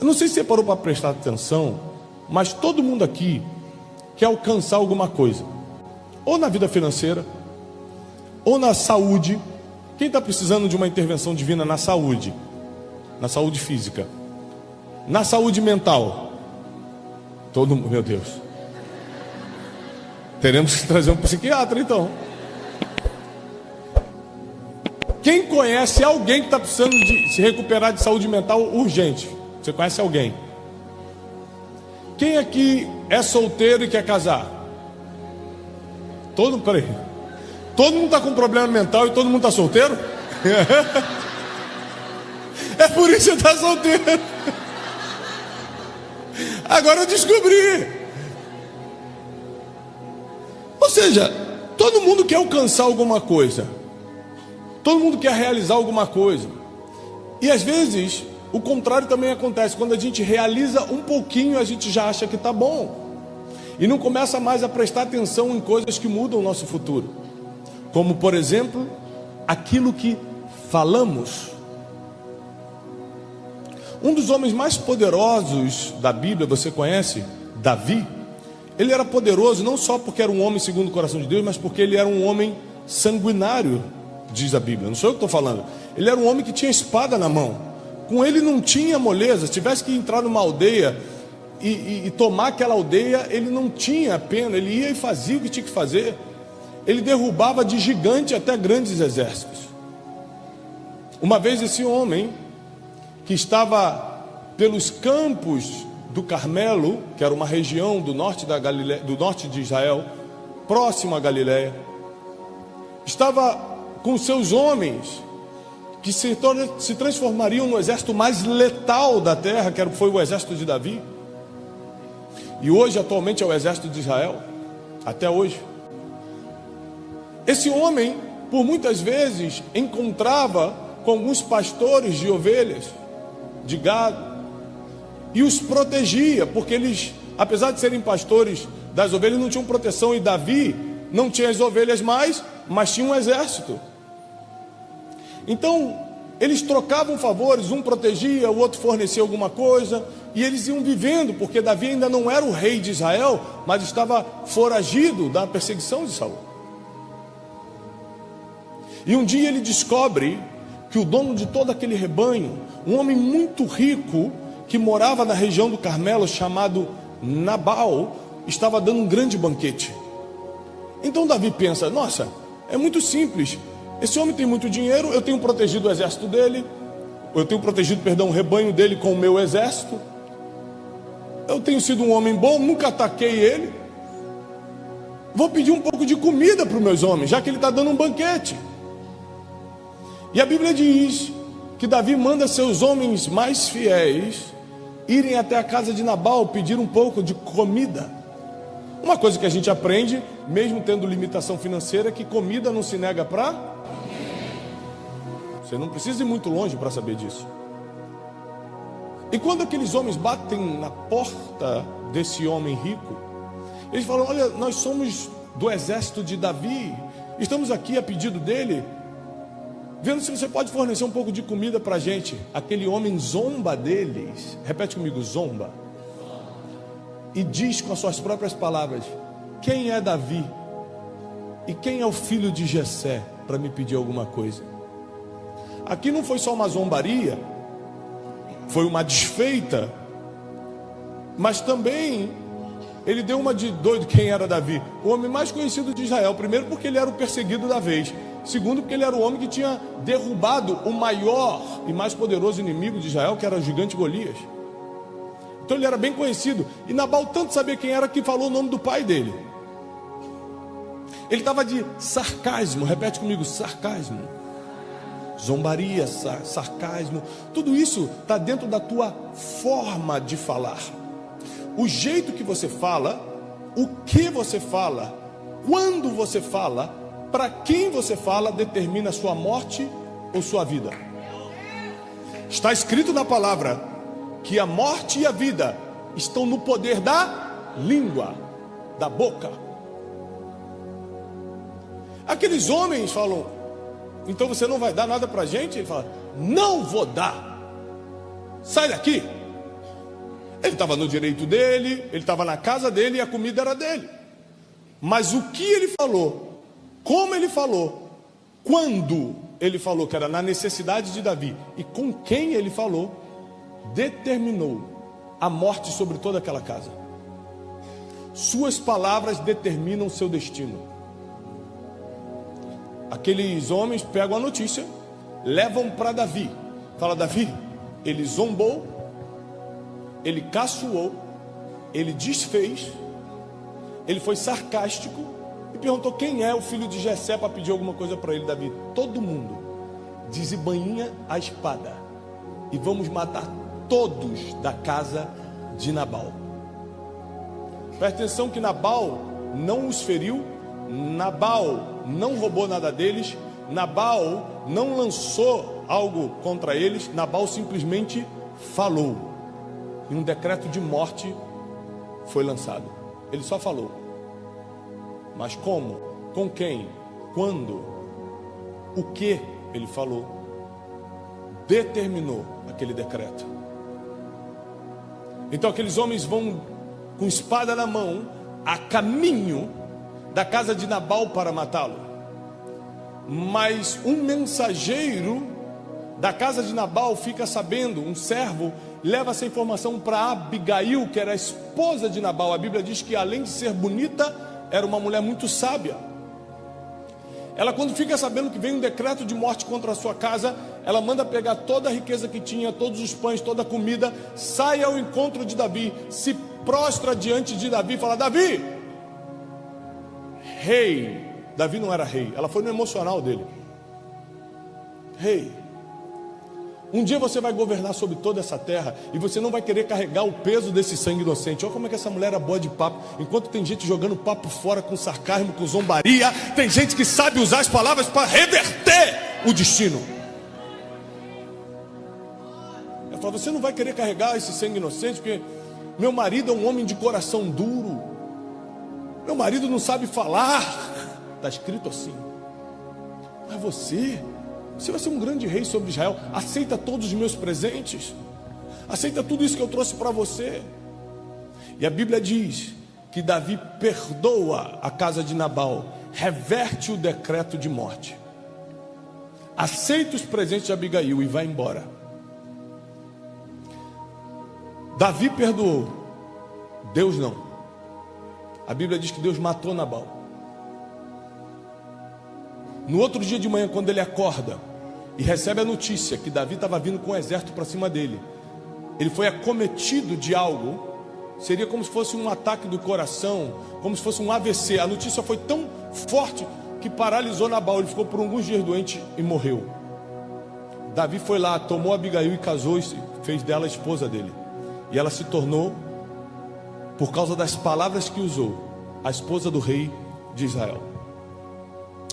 Eu não sei se você parou para prestar atenção, mas todo mundo aqui quer alcançar alguma coisa, ou na vida financeira, ou na saúde. Quem está precisando de uma intervenção divina na saúde física, na saúde mental? Todo mundo, meu Deus, teremos que trazer um psiquiatra então. Quem conhece alguém que está precisando de se recuperar de saúde mental urgente? Você conhece alguém? Quem aqui é solteiro e quer casar? Todo mundo está com problema mental e todo mundo está solteiro? É por isso que você está solteiro. Agora eu descobri. Ou seja, todo mundo quer alcançar alguma coisa, todo mundo quer realizar alguma coisa. E às vezes o contrário também acontece. Quando a gente realiza um pouquinho, a gente já acha que está bom, e não começa mais a prestar atenção em coisas que mudam o nosso futuro. Como por exemplo, aquilo que falamos. Um dos homens mais poderosos da Bíblia, você conhece? Davi. Ele era poderoso não só porque era um homem segundo o coração de Deus, mas porque ele era um homem sanguinário, diz a Bíblia. Não sou eu que estou falando. Ele era um homem que tinha espada na mão. Com ele não tinha moleza. Se tivesse que entrar numa aldeia e tomar aquela aldeia, ele não tinha pena. Ele ia e fazia o que tinha que fazer. Ele derrubava de gigante até grandes exércitos. Uma vez esse homem, que estava pelos campos do Carmelo, que era uma região do norte da Galileia, do norte de Israel, próximo à Galileia, estava com seus homens, que se transformariam no exército mais letal da terra, que foi o exército de Davi, e hoje atualmente é o exército de Israel, até hoje. Esse homem, por muitas vezes, encontrava com alguns pastores de ovelhas, de gado, e os protegia, porque eles, apesar de serem pastores das ovelhas, não tinham proteção. E Davi não tinha as ovelhas mais, mas tinha um exército. Então eles trocavam favores, um protegia, o outro fornecia alguma coisa, e eles iam vivendo, porque Davi ainda não era o rei de Israel, mas estava foragido da perseguição de Saul. E um dia ele descobre que o dono de todo aquele rebanho, um homem muito rico, que morava na região do Carmelo, chamado Nabal, estava dando um grande banquete. Então Davi pensa: nossa, é muito simples, esse homem tem muito dinheiro, eu tenho protegido o exército dele, eu tenho protegido, o rebanho dele com o meu exército, eu tenho sido um homem bom, nunca ataquei ele, vou pedir um pouco de comida para os meus homens, já que ele está dando um banquete. E a Bíblia diz que Davi manda seus homens mais fiéis irem até a casa de Nabal pedir um pouco de comida. Uma coisa que a gente aprende, mesmo tendo limitação financeira, é que comida não se nega para... Você não precisa ir muito longe para saber disso. E quando aqueles homens batem na porta desse homem rico, eles falam: olha, nós somos do exército de Davi, estamos aqui a pedido dele, vendo se você pode fornecer um pouco de comida para a gente. Aquele homem zomba deles, repete comigo, zomba, e diz com as suas próprias palavras: quem é Davi e quem é o filho de Jessé para me pedir alguma coisa? Aqui não foi só uma zombaria, foi uma desfeita, mas também ele deu uma de doido. Quem era Davi? O homem mais conhecido de Israel. Primeiro porque ele era o perseguido da vez, segundo porque ele era o homem que tinha derrubado o maior e mais poderoso inimigo de Israel, que era o gigante Golias. Então ele era bem conhecido. E Nabal tanto sabia quem era que falou o nome do pai dele. Ele estava de sarcasmo, repete comigo, sarcasmo. Zombaria, sarcasmo, tudo isso está dentro da tua forma de falar. O jeito que você fala, o que você fala, quando você fala, para quem você fala, determina a sua morte ou sua vida. Está escrito na palavra que a morte e a vida estão no poder da língua, da boca. Aqueles homens falam: então você não vai dar nada para a gente? Ele fala: não vou dar, sai daqui. Ele estava no direito dele, ele estava na casa dele e a comida era dele. Mas o que ele falou, como ele falou, quando ele falou, que era na necessidade de Davi, e com quem ele falou, determinou a morte sobre toda aquela casa. Suas palavras determinam seu destino. Aqueles homens pegam a notícia, levam para Davi. Fala: Davi, ele zombou, ele caçoou, ele desfez, ele foi sarcástico e perguntou quem é o filho de Jessé para pedir alguma coisa para ele. Davi: todo mundo desembainha a espada e vamos matar todos da casa de Nabal. Presta atenção que Nabal não os feriu, Nabal não roubou nada deles, Nabal não lançou algo contra eles, Nabal simplesmente falou. E um decreto de morte foi lançado. Ele só falou. Mas como? Com quem? Quando? O que ele falou? Determinou aquele decreto. Então aqueles homens vão com espada na mão, a caminho da casa de Nabal para matá-lo. Mas um mensageiro da casa de Nabal fica sabendo, um servo, leva essa informação para Abigail, que era a esposa de Nabal. A Bíblia diz que além de ser bonita, era uma mulher muito sábia. Ela, quando fica sabendo que vem um decreto de morte contra a sua casa, ela manda pegar toda a riqueza que tinha, todos os pães, toda a comida, sai ao encontro de Davi, se prostra diante de Davi e fala: Davi, rei. Davi não era rei, ela foi no emocional dele. Rei, um dia você vai governar sobre toda essa terra e você não vai querer carregar o peso desse sangue inocente. Olha como é que essa mulher era boa de papo. Enquanto tem gente jogando papo fora com sarcasmo, com zombaria, tem gente que sabe usar as palavras para reverter o destino. Ela fala: você não vai querer carregar esse sangue inocente porque meu marido é um homem de coração duro, meu marido não sabe falar. Está escrito assim. Mas você vai ser um grande rei sobre Israel. Aceita todos os meus presentes, aceita tudo isso que eu trouxe para você. E a Bíblia diz que Davi perdoa a casa de Nabal, reverte o decreto de morte, aceita os presentes de Abigail e vai embora. Davi perdoou, Deus não. A Bíblia diz que Deus matou Nabal. No outro dia de manhã, quando ele acorda e recebe a notícia que Davi estava vindo com um exército para cima dele, ele foi acometido de algo, seria como se fosse um ataque do coração, como se fosse um AVC. A notícia foi tão forte que paralisou Nabal. Ele ficou por alguns dias doente e morreu. Davi foi lá, tomou Abigail e casou e fez dela a esposa dele. E ela se tornou, por causa das palavras que usou, a esposa do rei de Israel.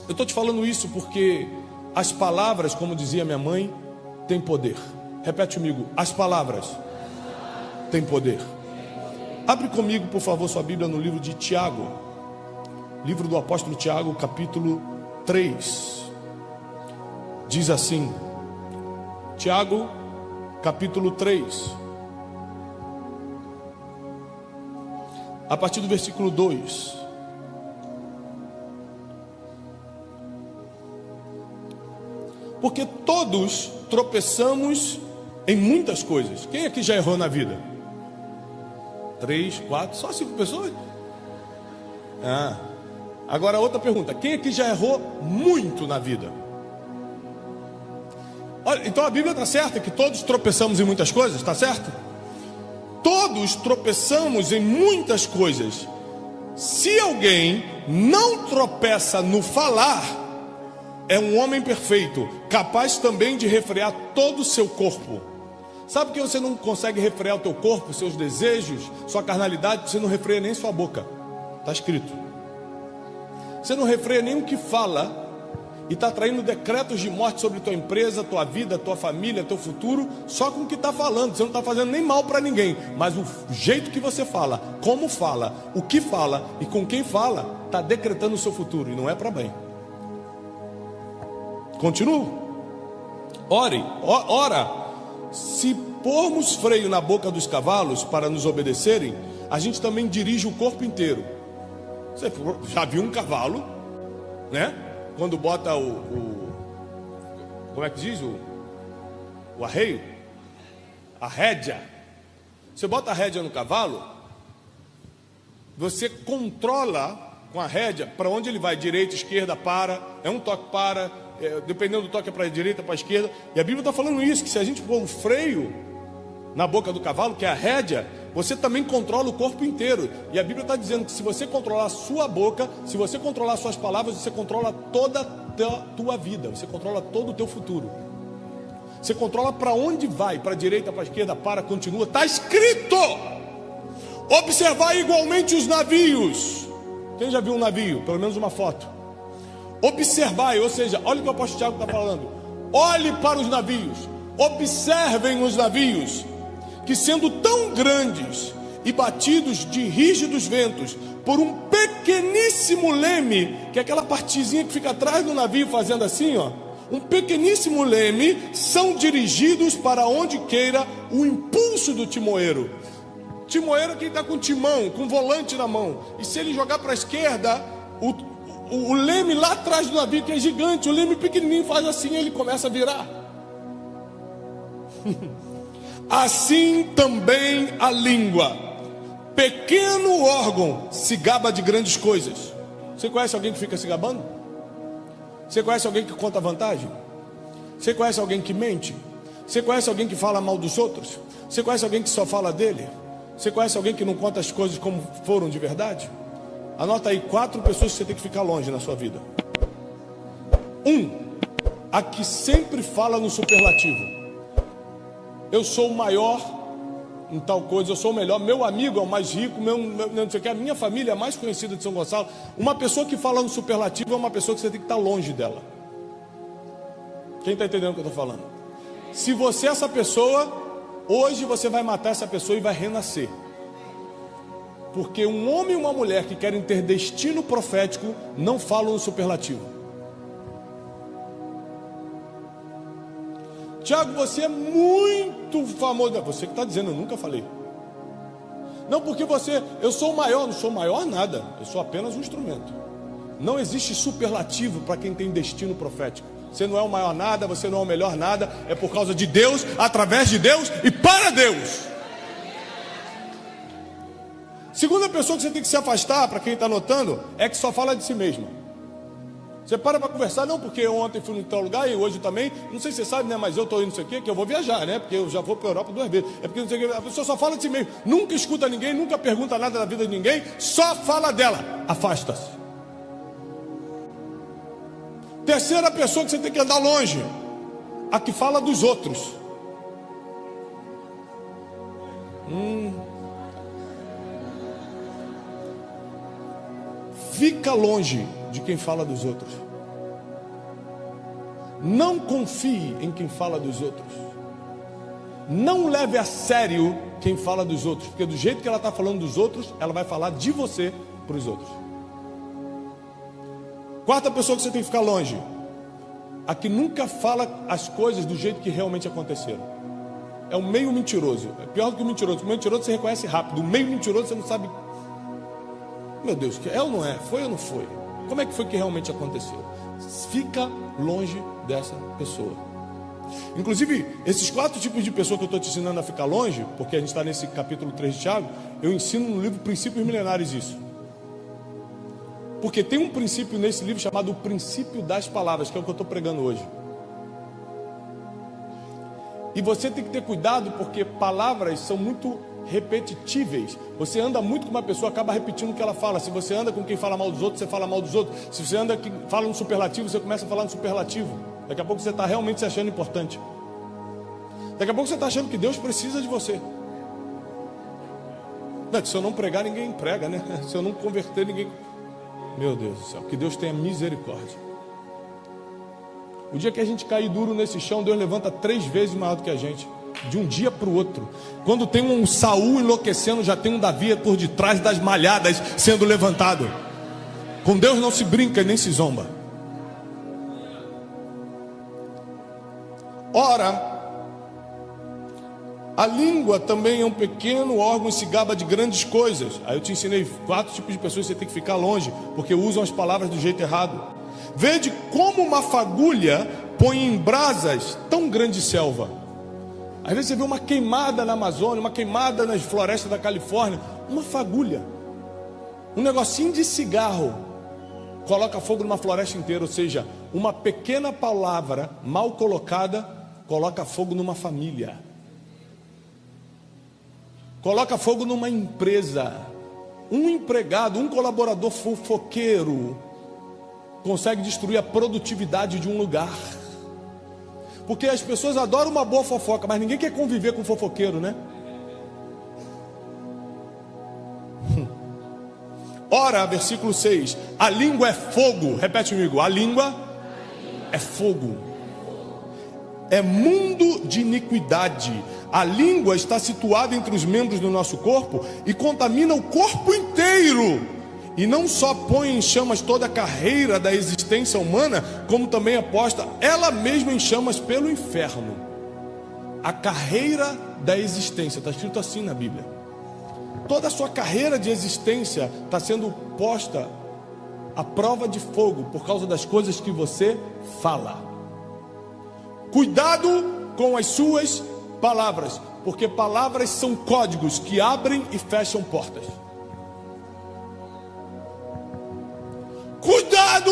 Eu estou te falando isso porque as palavras, como dizia minha mãe, têm poder. Repete comigo: as palavras têm poder. Abre comigo, por favor, sua Bíblia no livro de Tiago, livro do apóstolo Tiago, capítulo 3. Diz assim, Tiago, capítulo 3, a partir do versículo 2. Porque todos tropeçamos em muitas coisas. Quem aqui já errou na vida? 3, 4, só 5 pessoas? Agora outra pergunta: quem aqui já errou muito na vida? Olha, então a Bíblia está certa que todos tropeçamos em muitas coisas, está certo? Todos tropeçamos em muitas coisas. Se alguém não tropeça no falar, é um homem perfeito, capaz também de refrear todo o seu corpo. Sabe que você não consegue refrear o teu corpo, seus desejos, sua carnalidade? Você não refreia nem sua boca. Está escrito. Você não refreia nem o que fala e está traindo decretos de morte sobre tua empresa, tua vida, tua família, teu futuro, só com o que está falando. Você não está fazendo nem mal para ninguém, mas o jeito que você fala, como fala, o que fala e com quem fala, está decretando o seu futuro, e não é para bem. Continuo. Ora, se pormos freio na boca dos cavalos para nos obedecerem, a gente também dirige o corpo inteiro. Você já viu um cavalo, né? Quando bota como é que diz? O arreio? A rédea. Você bota a rédea no cavalo, você controla com a rédea para onde ele vai, direita, esquerda, para, é um toque para, dependendo do toque é para a direita, para a esquerda. E a Bíblia está falando isso, que se a gente pôr um freio na boca do cavalo, que é a rédea, você também controla o corpo inteiro. E a Bíblia está dizendo que se você controlar a sua boca, se você controlar suas palavras, você controla toda a tua vida, você controla todo o teu futuro. Você controla para onde vai, para a direita, para a esquerda, para, continua. Está escrito: observar igualmente os navios. Quem já viu um navio? Pelo menos uma foto. Observar, ou seja, olha o que o apóstolo Tiago está falando. Olhe para os navios, observem os navios, que sendo tão grandes e batidos de rígidos ventos por um pequeníssimo leme, que é aquela partezinha que fica atrás do navio fazendo assim, ó, um pequeníssimo leme, são dirigidos para onde queira o impulso do timoeiro. Timoeiro é quem está com timão, com volante na mão, e se ele jogar para a esquerda, o leme lá atrás do navio, que é gigante, o leme pequenininho faz assim, ele começa a virar. Assim também a língua, pequeno órgão, se gaba de grandes coisas. Você conhece alguém que fica se gabando? Você conhece alguém que conta vantagem? Você conhece alguém que mente? Você conhece alguém que fala mal dos outros? Você conhece alguém que só fala dele? Você conhece alguém que não conta as coisas como foram de verdade? Anota aí 4 pessoas que você tem que ficar longe na sua vida. 1, a que sempre fala no superlativo. Eu sou o maior em tal coisa, eu sou o melhor, meu amigo é o mais rico, não sei o que, a minha família é a mais conhecida de São Gonçalo. Uma pessoa que fala no superlativo é uma pessoa que você tem que estar longe dela. Quem está entendendo o que eu estou falando? Se você é essa pessoa, hoje você vai matar essa pessoa e vai renascer. Porque um homem e uma mulher que querem ter destino profético não falam no superlativo. Tiago, você é muito famoso. Você que está dizendo, eu nunca falei. Não, porque eu sou o maior. Não sou maior nada, eu sou apenas um instrumento. Não existe superlativo para quem tem destino profético. Você não é o maior nada, você não é o melhor nada. É por causa de Deus, através de Deus e para Deus. Segunda pessoa que você tem que se afastar, para quem está anotando, é que só fala de si mesmo. Você para conversar, não, porque eu ontem fui em tal lugar e hoje também, não sei se você sabe, né, mas eu estou indo não sei o quê, que eu vou viajar, né, porque eu já vou para a Europa 2 vezes. É porque não sei o quê, a pessoa só fala de si mesmo, nunca escuta ninguém, nunca pergunta nada da vida de ninguém, só fala dela. Afasta-se. Terceira pessoa que você tem que andar longe, a que fala dos outros. Fica longe de quem fala dos outros. Não confie em quem fala dos outros. Não leve a sério quem fala dos outros, porque do jeito que ela está falando dos outros, ela vai falar de você para os outros. Quarta pessoa que você tem que ficar longe, a que nunca fala as coisas do jeito que realmente aconteceram. É o meio mentiroso. É pior do que o mentiroso. O mentiroso você reconhece rápido. O meio mentiroso você não sabe. Meu Deus, é ou não é? Foi ou não foi? Como é que foi que realmente aconteceu? Fica longe dessa pessoa. Inclusive, esses 4 tipos de pessoa que eu estou te ensinando a ficar longe, porque a gente está nesse capítulo 3 de Tiago, eu ensino no livro Princípios Milenares isso. Porque tem um princípio nesse livro chamado o princípio das palavras, que é o que eu estou pregando hoje. E você tem que ter cuidado, porque palavras são muito repetitíveis. Você anda muito com uma pessoa, acaba repetindo o que ela fala. Se você anda com quem fala mal dos outros, você fala mal dos outros. Se você anda que fala no superlativo, você começa a falar no superlativo. Daqui a pouco você está realmente se achando importante. Daqui a pouco você está achando que Deus precisa de você. Não, se eu não pregar, ninguém prega, né? Se eu não converter, ninguém... Meu Deus do céu, que Deus tenha misericórdia. O dia que a gente cair duro nesse chão, Deus levanta 3 vezes maior do que a gente. De um dia para o outro. Quando tem um Saul enlouquecendo, já tem um Davi por detrás das malhadas sendo levantado. Com Deus não se brinca nem se zomba. Ora, A língua também é um pequeno órgão e se gaba de grandes coisas. Aí eu te ensinei 4 tipos de pessoas que você tem que ficar longe, porque usam as palavras do jeito errado. Vede como uma fagulha põe em brasas tão grande selva. Às vezes você vê uma queimada na Amazônia, uma queimada nas florestas da Califórnia. Uma fagulha, um negocinho de cigarro, coloca fogo numa floresta inteira. Ou seja, uma pequena palavra mal colocada coloca fogo numa família, coloca fogo numa empresa. Um empregado, um colaborador fofoqueiro consegue destruir a produtividade de um lugar. Porque as pessoas adoram uma boa fofoca, mas ninguém quer conviver com fofoqueiro, né? Ora, versículo 6, a língua é fogo. Repete comigo, a língua é fogo. É mundo de iniquidade. A língua está situada entre os membros do nosso corpo e contamina o corpo inteiro. E não só põe em chamas toda a carreira da existência humana, como também é posta ela mesma em chamas pelo inferno. A carreira da existência, está escrito assim na Bíblia. Toda a sua carreira de existência está sendo posta à prova de fogo por causa das coisas que você fala. Cuidado com as suas palavras, porque palavras são códigos que abrem e fecham portas. Cuidado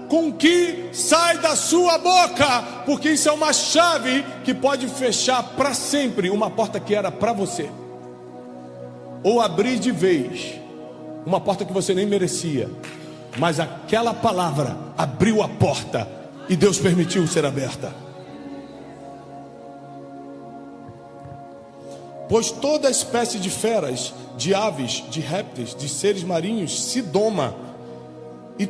com o que sai da sua boca, porque isso é uma chave que pode fechar para sempre uma porta que era para você, ou abrir de vez uma porta que você nem merecia, mas aquela palavra abriu a porta e Deus permitiu ser aberta. Pois toda espécie de feras, de aves, de répteis, de seres marinhos se doma, e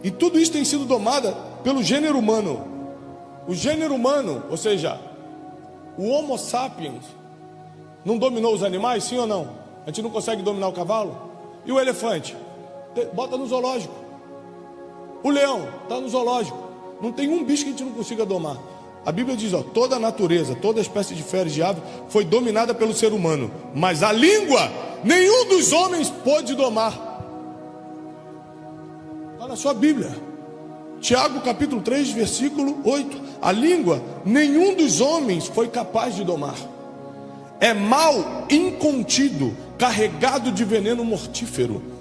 tudo isso tem sido domada pelo gênero humano. O gênero humano, ou seja, o Homo sapiens, não dominou os animais, sim ou não? A gente não consegue dominar o cavalo? E o elefante? Bota no zoológico. O leão está no zoológico. Não tem um bicho que a gente não consiga domar. A Bíblia diz, toda a natureza, toda espécie de fera e de ave foi dominada pelo ser humano, mas a língua nenhum dos homens pôde domar. Está na sua Bíblia, Tiago capítulo 3, versículo 8. A língua nenhum dos homens foi capaz de domar. É mal incontido, carregado de veneno mortífero.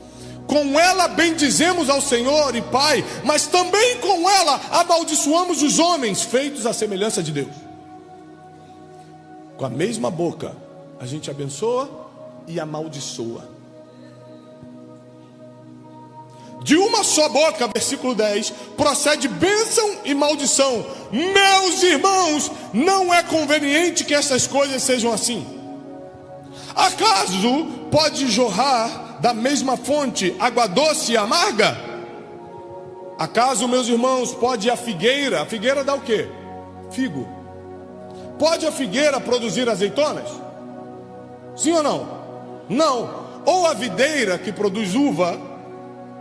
Com ela bendizemos ao Senhor e Pai, mas também com ela amaldiçoamos os homens feitos à semelhança de Deus. Com a mesma boca a gente abençoa e amaldiçoa. De uma só boca, versículo 10, procede bênção e maldição. Meus irmãos, não é conveniente que essas coisas sejam assim. Acaso pode jorrar da mesma fonte água doce e amarga? Acaso, meus irmãos, pode a figueira dá o quê? Figo. Pode a figueira produzir azeitonas? Sim ou não? Não. Ou a videira que produz uva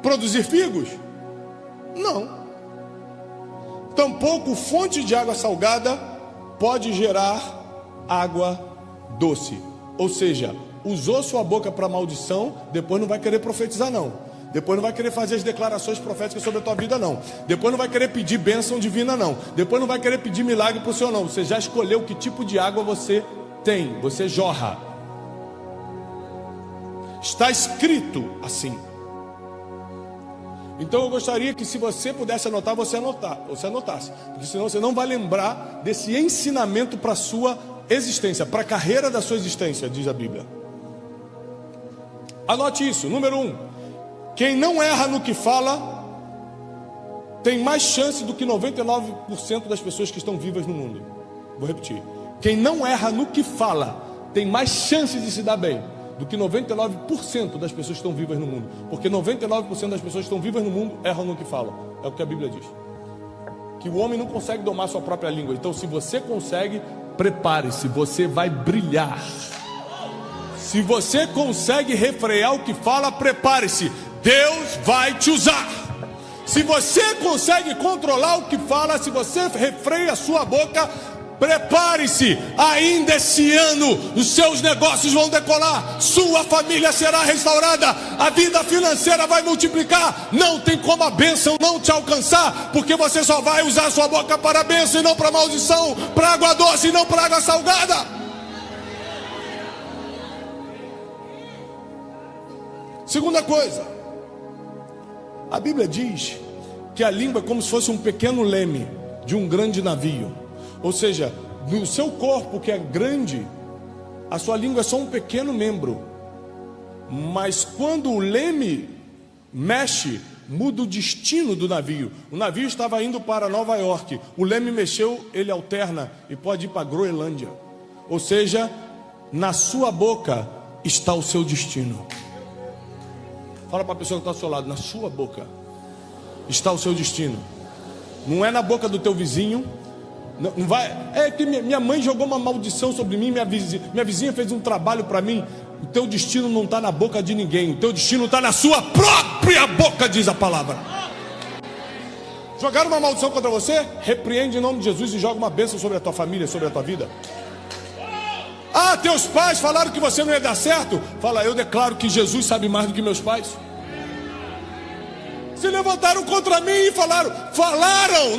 produzir figos? Não. Tampouco fonte de água salgada pode gerar água doce. Ou seja, usou sua boca para maldição, depois não vai querer profetizar não. Depois não vai querer fazer as declarações proféticas sobre a tua vida não. Depois não vai querer pedir bênção divina não. Depois não vai querer pedir milagre para o Senhor não. Você já escolheu que tipo de água você tem, você jorra. Está escrito assim. Então eu gostaria que, se você pudesse anotar, você anotasse, porque senão você não vai lembrar desse ensinamento para a sua existência, para a carreira da sua existência, diz a Bíblia. Anote isso. Número 1, quem não erra no que fala tem mais chance do que 99% das pessoas que estão vivas no mundo. Vou repetir: quem não erra no que fala tem mais chance de se dar bem do que 99% das pessoas que estão vivas no mundo. Porque 99% das pessoas que estão vivas no mundo erram no que falam. É o que a Bíblia diz. Que o homem não consegue domar sua própria língua. Então, se você consegue, prepare-se, você vai brilhar. Se você consegue refrear o que fala, prepare-se, Deus vai te usar. Se você consegue controlar o que fala, se você refreia a sua boca, Prepare-se, ainda esse ano os seus negócios vão decolar, sua família será restaurada, a vida financeira vai multiplicar. Não tem como a bênção não te alcançar, porque você só vai usar a sua boca para a bênção e não para a maldição, para água doce e não para água salgada. Segunda coisa, a Bíblia diz que a língua é como se fosse um pequeno leme de um grande navio. Ou seja, no seu corpo que é grande, a sua língua é só um pequeno membro. Mas quando o leme mexe, muda o destino do navio. O navio estava indo para Nova York. O leme mexeu, ele alterna e pode ir para Groenlândia. Ou seja, na sua boca está o seu destino. Fala para a pessoa que está ao seu lado, na sua boca está o seu destino. Não é na boca do teu vizinho. Não vai. É que minha mãe jogou uma maldição sobre mim. Minha vizinha fez um trabalho para mim. O teu destino não está na boca de ninguém. O teu destino está na sua própria boca, diz a palavra. Jogaram uma maldição contra você? Repreende em nome de Jesus e joga uma bênção sobre a tua família, sobre a tua vida. Ah, teus pais falaram que você não ia dar certo. Fala, eu declaro que Jesus sabe mais do que meus pais. Se levantaram contra mim e falaram,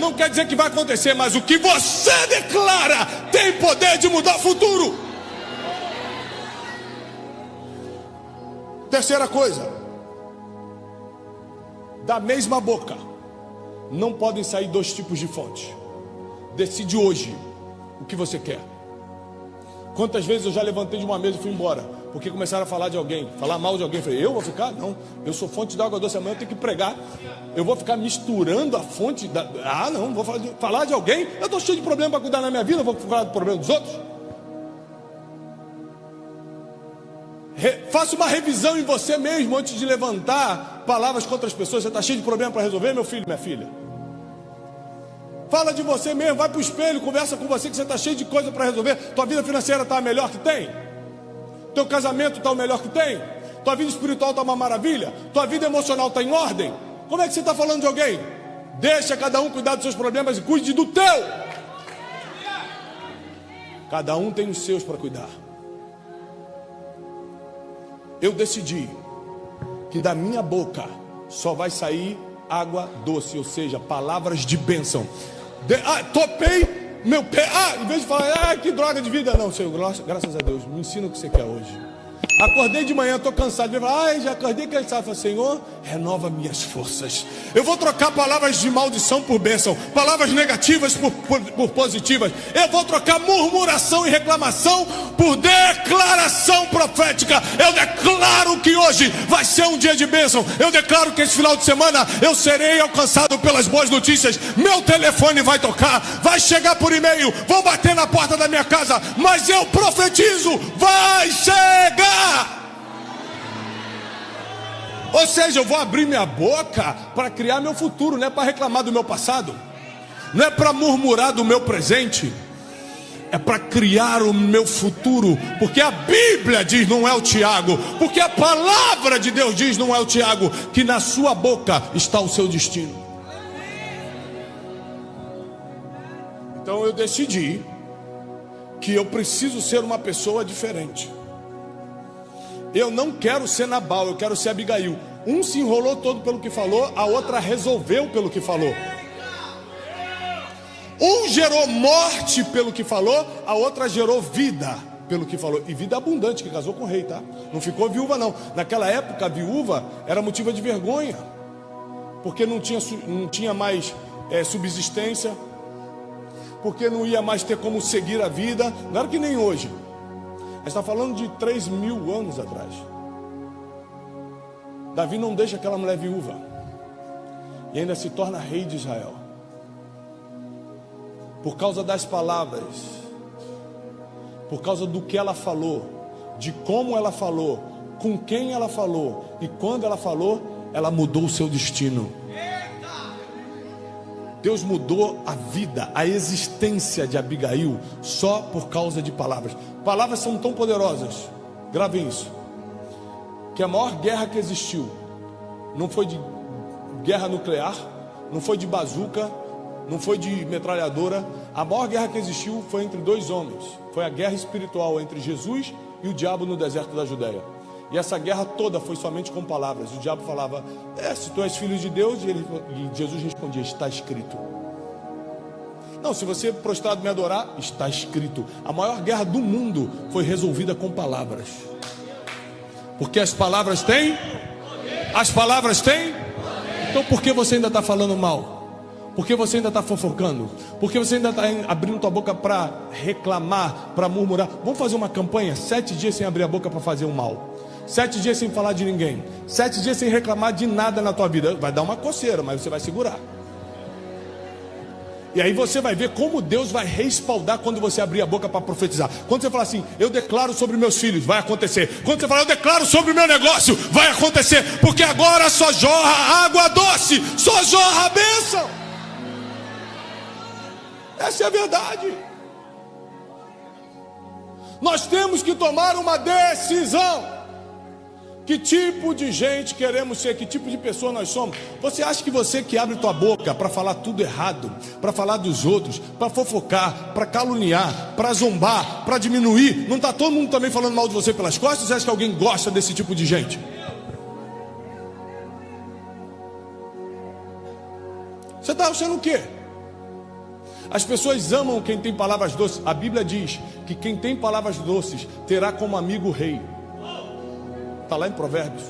não quer dizer que vai acontecer, mas o que você declara tem poder de mudar o futuro. Terceira coisa, da mesma boca não podem sair dois tipos de fonte. Decide hoje o que você quer. Quantas vezes eu já levantei de uma mesa e fui embora, porque começaram a falar de alguém, falar mal de alguém. Eu falei, eu vou ficar? Não, eu sou fonte de água doce, amanhã eu tenho que pregar. Eu vou ficar misturando a fonte da... Ah, não, vou falar de alguém. Eu estou cheio de problema para cuidar na minha vida, eu vou falar do problema dos outros. Faça uma revisão em você mesmo antes de levantar palavras contra as pessoas. Você está cheio de problema para resolver, meu filho, minha filha? Fala de você mesmo, vai para o espelho, conversa com você que você está cheio de coisa para resolver. Tua vida financeira está a melhor que tem? Teu casamento está o melhor que tem? Tua vida espiritual está uma maravilha? Tua vida emocional está em ordem? Como é que você está falando de alguém? Deixa cada um cuidar dos seus problemas e cuide do teu. Cada um tem os seus para cuidar. Eu decidi que da minha boca só vai sair água doce, ou seja, palavras de bênção. Topei meu pé. Em vez de falar, que droga de vida. Não, Senhor, graças a Deus, me ensina o que você quer hoje. Acordei de manhã, estou cansado. Já acordei cansado. Falei, Senhor, renova minhas forças. Eu vou trocar palavras de maldição por bênção, palavras negativas por positivas. Eu vou trocar murmuração e reclamação por declaração profética. Eu declaro que hoje vai ser um dia de bênção. Eu declaro que esse final de semana eu serei alcançado pelas boas notícias. Meu telefone vai tocar, vai chegar por e-mail, vão bater na porta da minha casa, mas eu profetizo, vai chegar. Ou seja, eu vou abrir minha boca para criar meu futuro, não é para reclamar do meu passado, não é para murmurar do meu presente, é para criar o meu futuro, porque a Bíblia diz, não é o Tiago, porque a palavra de Deus diz, não é o Tiago, que na sua boca está o seu destino. Então eu decidi que eu preciso ser uma pessoa diferente. Eu não quero ser Nabal, eu quero ser Abigail. Um se enrolou todo pelo que falou, a outra resolveu pelo que falou. Um gerou morte pelo que falou, a outra gerou vida pelo que falou. E vida abundante, que casou com o rei, tá? Não ficou viúva não. Naquela época a viúva era motivo de vergonha, porque não tinha mais subsistência, porque não ia mais ter como seguir a vida. Não era que nem hoje. A gente está falando de 3.000 anos atrás. Davi não deixa aquela mulher viúva e ainda se torna rei de Israel, por causa das palavras, por causa do que ela falou, de como ela falou, com quem ela falou e quando ela falou, ela mudou o seu destino. Deus mudou a vida, a existência de Abigail só por causa de palavras. Palavras são tão poderosas, gravem isso, que a maior guerra que existiu não foi de guerra nuclear, não foi de bazuca, não foi de metralhadora. A maior guerra que existiu foi entre dois homens. Foi a guerra espiritual entre Jesus e o diabo no deserto da Judéia. E essa guerra toda foi somente com palavras. O diabo falava, se tu és filho de Deus, e Jesus respondia, está escrito. Não, se você prostrado me adorar, está escrito. A maior guerra do mundo foi resolvida com palavras. Porque as palavras têm? As palavras têm? Então por que você ainda está falando mal? Por que você ainda está fofocando? Por que você ainda está abrindo tua boca para reclamar, para murmurar? Vamos fazer uma campanha, 7 dias sem abrir a boca para fazer o mal. 7 dias sem falar de ninguém. 7 dias sem reclamar de nada na tua vida. Vai dar uma coceira, mas você vai segurar. E aí você vai ver como Deus vai respaldar quando você abrir a boca para profetizar. Quando você falar assim, eu declaro sobre meus filhos, vai acontecer. Quando você falar, eu declaro sobre o meu negócio, vai acontecer. Porque agora só jorra água doce, só jorra a bênção. Essa é a verdade. Nós temos que tomar uma decisão. Que tipo de gente queremos ser? Que tipo de pessoa nós somos? Você acha que você que abre tua boca para falar tudo errado, para falar dos outros, para fofocar, para caluniar, para zombar, para diminuir, não está todo mundo também falando mal de você pelas costas? Você acha que alguém gosta desse tipo de gente? Você está achando o quê? As pessoas amam quem tem palavras doces. A Bíblia diz que quem tem palavras doces terá como amigo o rei. Está lá em Provérbios.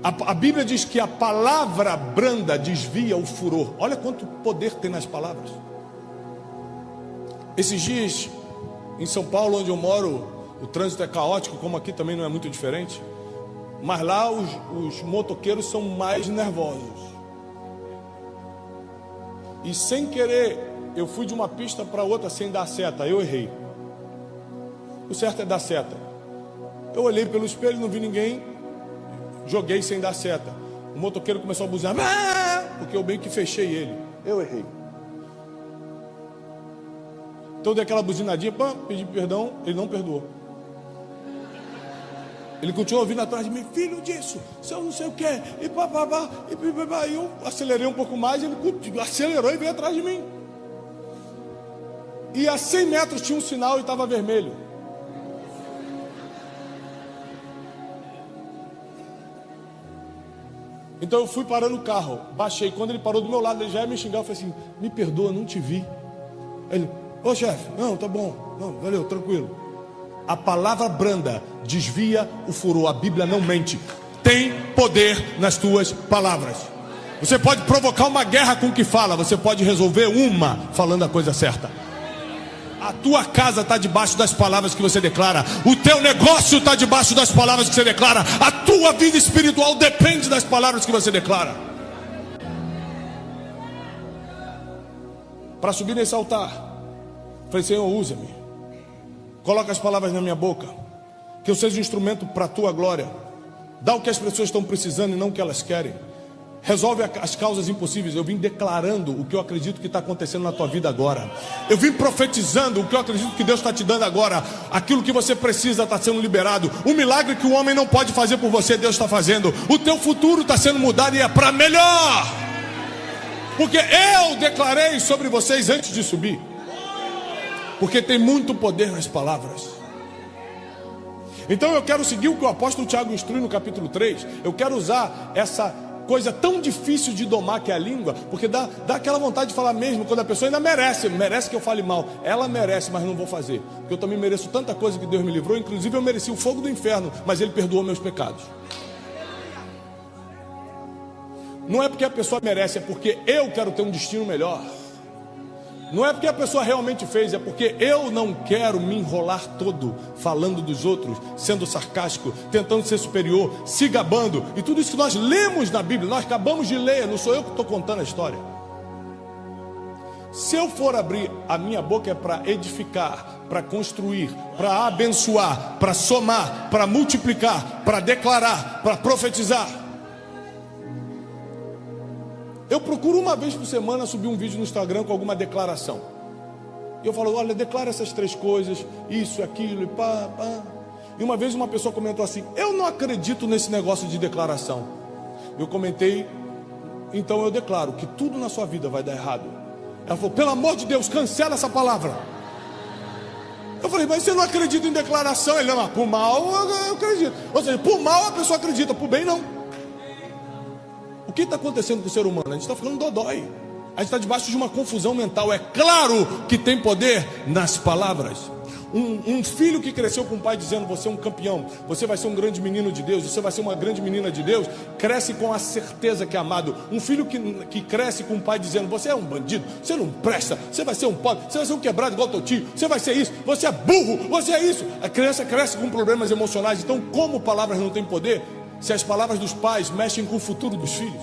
A Bíblia diz que a palavra branda desvia o furor. Olha quanto poder tem nas palavras. Esses dias, em São Paulo, onde eu moro, o trânsito é caótico, como aqui também não é muito diferente. Mas lá os motoqueiros são mais nervosos. E sem querer, eu fui de uma pista para outra sem dar seta. Eu errei. O certo é dar seta. Eu olhei pelo espelho, não vi ninguém, joguei sem dar seta. O motoqueiro começou a buzinar, porque eu bem que fechei ele. Eu errei. Então eu dei aquela buzinadinha, pedi perdão, ele não perdoou. Ele continuou vindo atrás de mim, filho disso, seu não sei o que, e papapá, e papapá. E eu acelerei um pouco mais, ele acelerou e veio atrás de mim. E a 100 metros tinha um sinal e estava vermelho. Então eu fui parando o carro, baixei. Quando ele parou do meu lado, ele já ia me xingar. Eu falei assim, me perdoa, não te vi. Ele, ô chefe, não, tá bom, não, valeu, tranquilo. A palavra branda desvia o furor. A Bíblia não mente. Tem poder nas tuas palavras. Você pode provocar uma guerra com o que fala. Você pode resolver uma falando a coisa certa. A tua casa está debaixo das palavras que você declara. O teu negócio está debaixo das palavras que você declara. A tua vida espiritual depende das palavras que você declara. Para subir nesse altar, falei, Senhor, usa-me. Coloca as palavras na minha boca. Que eu seja um instrumento para a tua glória. Dá o que as pessoas estão precisando e não o que elas querem. Resolve as causas impossíveis. Eu vim declarando o que eu acredito que está acontecendo na tua vida agora. Eu vim profetizando o que eu acredito que Deus está te dando agora. Aquilo que você precisa está sendo liberado. O milagre que o homem não pode fazer por você, Deus está fazendo. O teu futuro está sendo mudado e é para melhor. Porque eu declarei sobre vocês antes de subir. Porque tem muito poder nas palavras. Então eu quero seguir o que o apóstolo Tiago instrui no capítulo 3. Eu quero usar essa coisa tão difícil de domar que é a língua, porque dá aquela vontade de falar mesmo, quando a pessoa ainda merece que eu fale mal. Ela merece, mas não vou fazer, porque eu também mereço tanta coisa que Deus me livrou. Inclusive eu mereci o fogo do inferno, mas Ele perdoou meus pecados. Não é porque a pessoa merece, é porque eu quero ter um destino melhor. Não é porque a pessoa realmente fez, é porque eu não quero me enrolar todo falando dos outros, sendo sarcástico, tentando ser superior, se gabando. E tudo isso que nós lemos na Bíblia, nós acabamos de ler, não sou eu que estou contando a história. Se eu for abrir a minha boca é para edificar, para construir, para abençoar, para somar, para multiplicar, para declarar, para profetizar. Eu procuro uma vez por semana subir um vídeo no Instagram com alguma declaração. E eu falo, olha, declara essas 3 coisas, isso, aquilo, e pá. E uma vez uma pessoa comentou assim, eu não acredito nesse negócio de declaração. Eu comentei, então eu declaro que tudo na sua vida vai dar errado. Ela falou, pelo amor de Deus, cancela essa palavra. Eu falei, mas você não acredita em declaração? Ele, não, por mal eu acredito. Ou seja, por mal a pessoa acredita, por bem não. O que está acontecendo com o ser humano? A gente está ficando dodói. A gente está debaixo de uma confusão mental. É claro que tem poder nas palavras. Um filho que cresceu com o pai dizendo, você é um campeão, você vai ser um grande menino de Deus, você vai ser uma grande menina de Deus, cresce com a certeza que é amado. Um filho que cresce com o pai dizendo, você é um bandido, você não presta, você vai ser um pobre, você vai ser um quebrado igual teu tio, você vai ser isso, você é burro, você é isso. A criança cresce com problemas emocionais. Então, como palavras não têm poder, se as palavras dos pais mexem com o futuro dos filhos?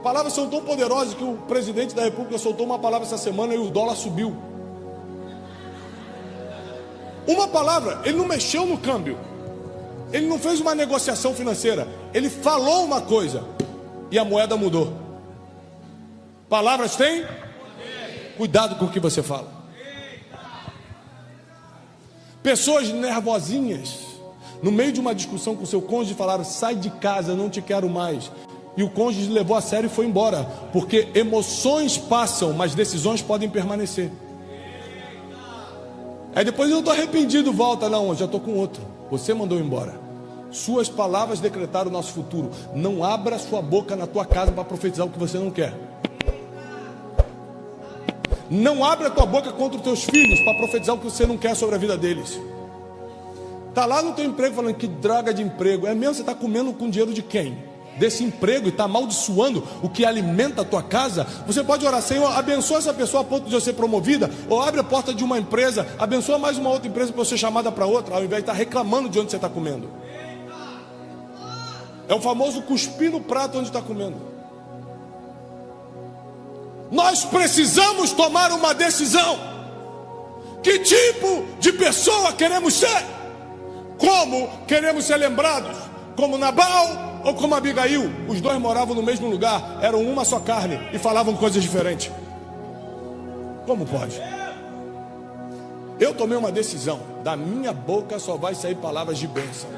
Palavras são tão poderosas que o presidente da República soltou uma palavra essa semana e o dólar subiu. Uma palavra, ele não mexeu no câmbio, ele não fez uma negociação financeira, ele falou uma coisa e a moeda mudou. Palavras têm? Cuidado com o que você fala. Pessoas nervosinhas, no meio de uma discussão com seu cônjuge, falaram, sai de casa, não te quero mais. E o cônjuge levou a sério e foi embora, porque emoções passam, mas decisões podem permanecer. Aí depois eu estou arrependido, volta, não, eu já estou com outro. Você mandou embora. Suas palavras decretaram o nosso futuro. Não abra sua boca na tua casa para profetizar o que você não quer. Não abra a tua boca contra os teus filhos para profetizar o que você não quer sobre a vida deles. Está lá no teu emprego falando, que droga de emprego. É mesmo, você está comendo com dinheiro de quem? Desse emprego, e está amaldiçoando o que alimenta a tua casa. Você pode orar, Senhor, abençoa essa pessoa a ponto de eu ser promovida, ou abre a porta de uma empresa, abençoa mais uma outra empresa para eu ser chamada para outra, ao invés de estar reclamando de onde você está comendo. É o famoso cuspir no prato onde está comendo. Nós precisamos tomar uma decisão. Que tipo de pessoa queremos ser? Como queremos ser lembrados? Como Nabal ou como Abigail? Os dois moravam no mesmo lugar, eram uma só carne e falavam coisas diferentes. Como pode? Eu tomei uma decisão. Da minha boca só vai sair palavras de bênção.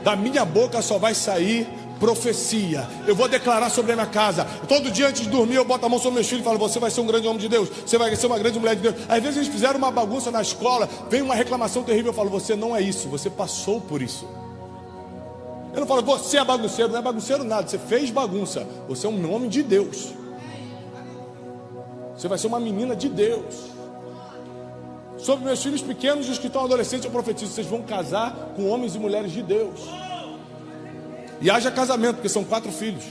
Da minha boca só vai sair profecia. Eu vou declarar sobre a minha casa. Todo dia antes de dormir eu boto a mão sobre meus filhos e falo, você vai ser um grande homem de Deus, você vai ser uma grande mulher de Deus. Às vezes eles fizeram uma bagunça na escola, vem uma reclamação terrível, eu falo, você não é isso, você passou por isso. Eu não falo, você é bagunceiro. Não é bagunceiro nada, você fez bagunça. Você é um homem de Deus. Você vai ser uma menina de Deus. Sobre meus filhos pequenos e os que estão adolescentes, eu profetizo, vocês vão casar com homens e mulheres de Deus. E haja casamento, porque são 4 filhos.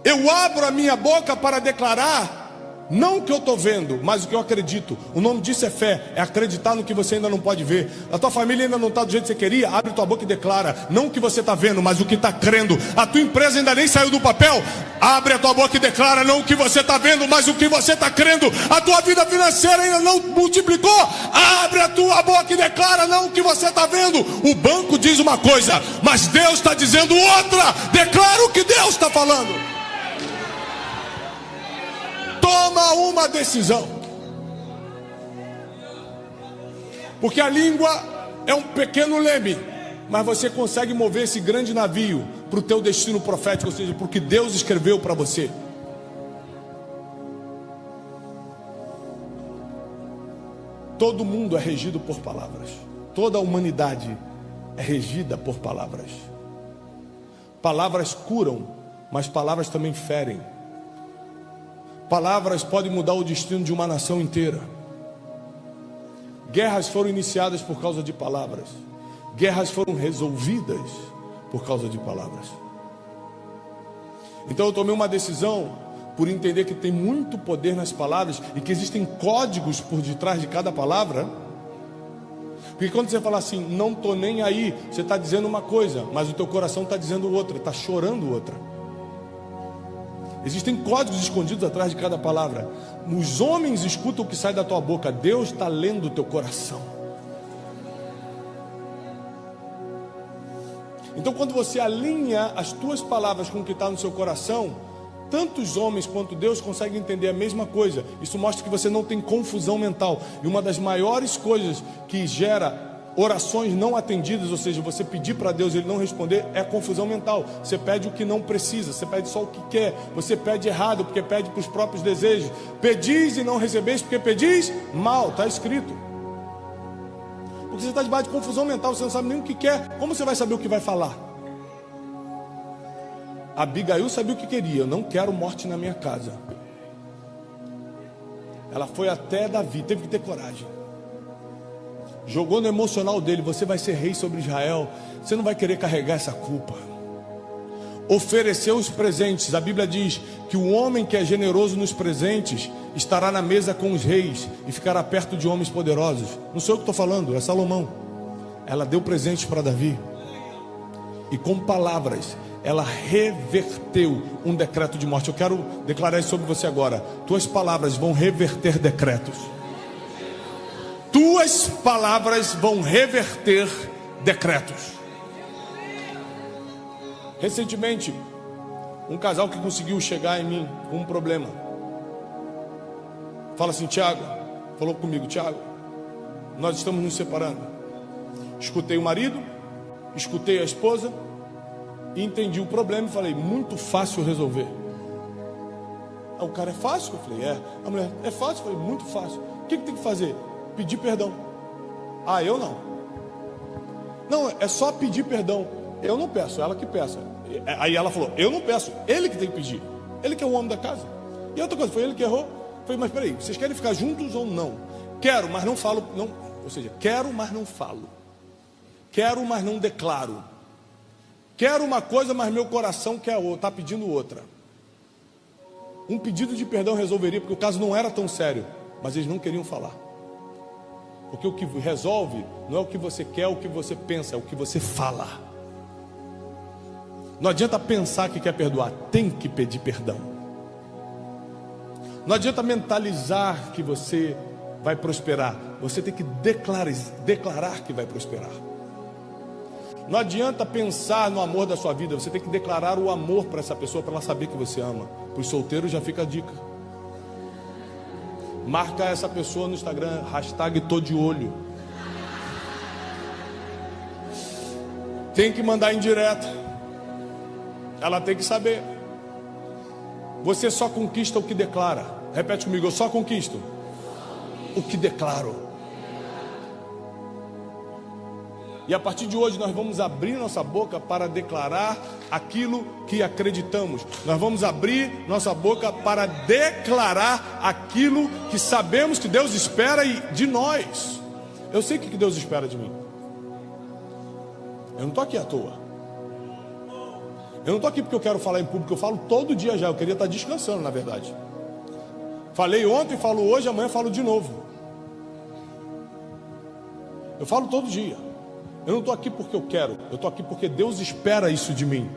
Eu abro a minha boca para declarar, não o que eu estou vendo, mas o que eu acredito. O nome disso é fé, é acreditar no que você ainda não pode ver. A tua família ainda não está do jeito que você queria, abre tua boca e declara, não o que você está vendo, mas o que está crendo. A tua empresa ainda nem saiu do papel, abre a tua boca e declara, não o que você está vendo, mas o que você está crendo. A tua vida financeira ainda não multiplicou, abre a tua boca e declara, não o que você está vendo. O banco diz uma coisa, mas Deus está dizendo outra. Declara o que Deus está falando. Toma uma decisão. Porque a língua é um pequeno leme, mas você consegue mover esse grande navio para o teu destino profético, ou seja, para o que Deus escreveu para você. Todo mundo é regido por palavras. Toda a humanidade é regida por palavras. Palavras curam, mas palavras também ferem. Palavras podem mudar o destino de uma nação inteira. Guerras foram iniciadas por causa de palavras. Guerras foram resolvidas por causa de palavras. Então eu tomei uma decisão por entender que tem muito poder nas palavras e que existem códigos por detrás de cada palavra. Porque quando você fala assim, não estou nem aí, você está dizendo uma coisa, mas o teu coração está dizendo outra, está chorando outra. Existem códigos escondidos atrás de cada palavra. Os homens escutam o que sai da tua boca. Deus está lendo o teu coração. Então quando você alinha as tuas palavras com o que está no seu coração, tanto os homens quanto Deus conseguem entender a mesma coisa. Isso mostra que você não tem confusão mental. E uma das maiores coisas que gera orações não atendidas, ou seja, você pedir para Deus e Ele não responder, é confusão mental. Você pede o que não precisa, você pede só o que quer, você pede errado porque pede para os próprios desejos. Pedis e não recebeis porque pedis mal, está escrito. Porque você está debaixo de confusão mental, você não sabe nem o que quer, como você vai saber o que vai falar? Abigail sabia o que queria: eu não quero morte na minha casa. Ela foi até Davi, teve que ter coragem. Jogou no emocional dele: você vai ser rei sobre Israel, você não vai querer carregar essa culpa. Ofereceu os presentes. A Bíblia diz que o homem que é generoso nos presentes estará na mesa com os reis e ficará perto de homens poderosos. Não sou eu que estou falando, é Salomão. Ela deu presentes para Davi, e com palavras ela reverteu um decreto de morte. Eu quero declarar isso sobre você agora: tuas palavras vão reverter decretos. Tuas palavras vão reverter decretos. Recentemente, um casal que conseguiu chegar em mim com um problema fala assim: Tiago, falou comigo: Tiago, nós estamos nos separando. Escutei o marido, escutei a esposa e entendi o problema e falei: muito fácil resolver. O cara: é fácil? Eu falei: é. A mulher: é fácil? Eu falei: muito fácil. O que tem que fazer? Pedir perdão. Ah, eu não. Não, é só pedir perdão. Eu não peço, ela que peça. Aí ela falou: eu não peço, ele que tem que pedir. Ele que é o homem da casa. E outra coisa, foi ele que errou. Eu falei: mas peraí, vocês querem ficar juntos ou não? Quero, mas não falo, não. Ou seja, quero, mas não falo. Quero, mas não declaro. Quero uma coisa, mas meu coração quer outra, está pedindo outra. Um pedido de perdão resolveria, porque o caso não era tão sério, mas eles não queriam falar. Porque o que resolve não é o que você quer, é o que você pensa, é o que você fala. Não adianta pensar que quer perdoar, tem que pedir perdão. Não adianta mentalizar que você vai prosperar, você tem que declarar que vai prosperar. Não adianta pensar no amor da sua vida, você tem que declarar o amor para essa pessoa, para ela saber que você ama. Para os solteiros já fica a dica: marca essa pessoa no Instagram, hashtag tô de olho. Tem que mandar indireta. Ela tem que saber. Você só conquista o que declara. Repete comigo: eu só conquisto o que declaro. E a partir de hoje nós vamos abrir nossa boca para declarar aquilo que acreditamos. Nós vamos abrir nossa boca para declarar aquilo que sabemos que Deus espera de nós. Eu sei o que Deus espera de mim. Eu não estou aqui à toa. Eu não estou aqui porque eu quero falar em público. Eu falo todo dia já. Eu queria estar descansando, na verdade. Falei ontem, falo hoje, amanhã falo de novo. Eu falo todo dia. Eu não estou aqui porque eu quero, eu estou aqui porque Deus espera isso de mim.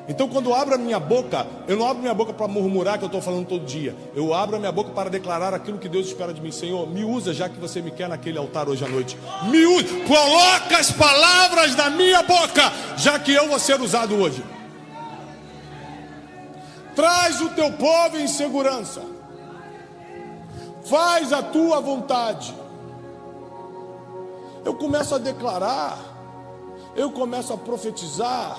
Então quando eu abro a minha boca, eu não abro minha boca para murmurar que eu estou falando todo dia. Eu abro a minha boca para declarar aquilo que Deus espera de mim. Senhor, me usa já que você me quer naquele altar hoje à noite. Me usa, coloca as palavras na minha boca, já que eu vou ser usado hoje. Traz o teu povo em segurança. Faz a tua vontade. Eu começo a declarar, eu começo a profetizar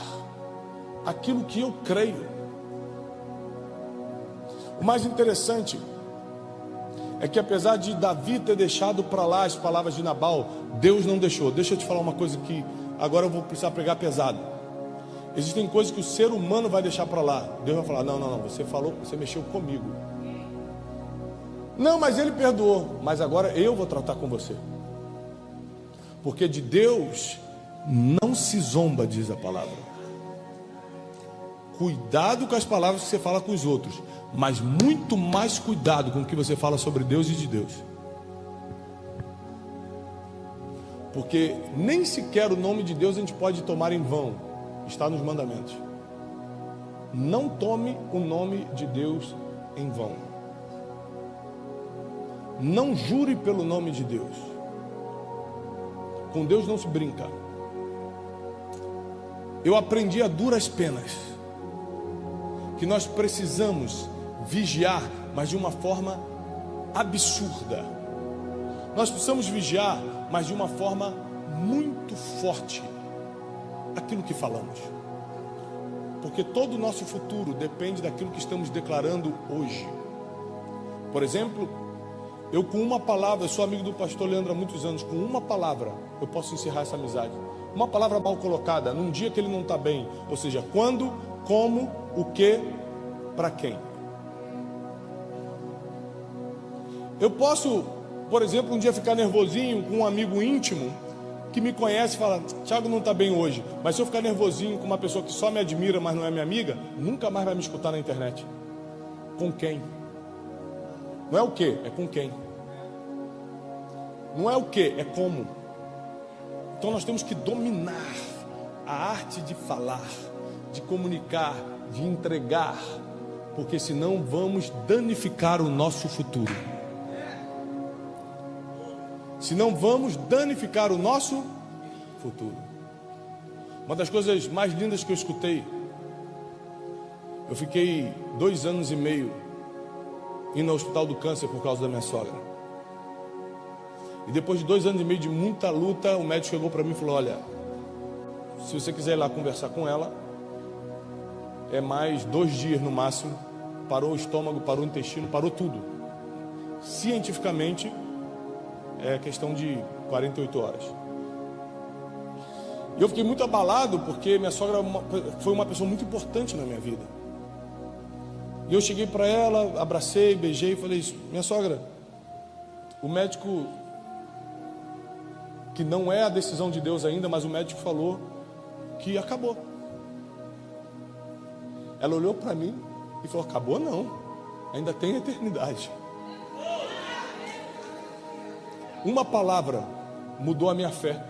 aquilo que eu creio. O mais interessante é que apesar de Davi ter deixado para lá as palavras de Nabal, Deus não deixou. Deixa eu te falar uma coisa que agora eu vou precisar pregar pesado. Existem coisas que o ser humano vai deixar para lá. Deus vai falar: não, você falou, você mexeu comigo. Não, mas ele perdoou, mas agora eu vou tratar com você. Porque de Deus não se zomba, diz a palavra. Cuidado com as palavras que você fala com os outros, mas muito mais cuidado com o que você fala sobre Deus e de Deus. Porque nem sequer o nome de Deus a gente pode tomar em vão. Está nos mandamentos. Não tome o nome de Deus em vão. Não jure pelo nome de Deus. Com Deus não se brinca. Eu aprendi a duras penas que nós precisamos vigiar, mas de uma forma absurda. Nós precisamos vigiar, mas de uma forma muito forte aquilo que falamos. Porque todo o nosso futuro depende daquilo que estamos declarando hoje. Por exemplo, eu com uma palavra, eu sou amigo do pastor Leandro há muitos anos, com uma palavra eu posso encerrar essa amizade. Uma palavra mal colocada, num dia que ele não está bem, ou seja, quando, como, o que, para quem. Eu posso, por exemplo, um dia ficar nervosinho com um amigo íntimo que me conhece e fala: Thiago não está bem hoje. Mas se eu ficar nervosinho com uma pessoa que só me admira, mas não é minha amiga, nunca mais vai me escutar na internet. Com quem? Não é o que, é com quem. Não é o que, é como. Então nós temos que dominar a arte de falar, de comunicar, de entregar, porque senão vamos danificar o nosso futuro. Senão vamos danificar o nosso futuro. Uma das coisas mais lindas que eu escutei, eu fiquei 2 anos e meio indo ao hospital do câncer por causa da minha sogra. E depois de 2 anos e meio de muita luta, o médico chegou para mim e falou: olha, se você quiser ir lá conversar com ela, é mais 2 dias no máximo. Parou o estômago, parou o intestino, parou tudo. Cientificamente é questão de 48 horas. E eu fiquei muito abalado, porque minha sogra foi uma pessoa muito importante na minha vida. E eu cheguei para ela, abracei, beijei e falei: minha sogra, o médico, que não é a decisão de Deus ainda, mas o médico falou que acabou. Ela olhou para mim e falou: acabou não, ainda tem eternidade. Uma palavra mudou a minha fé,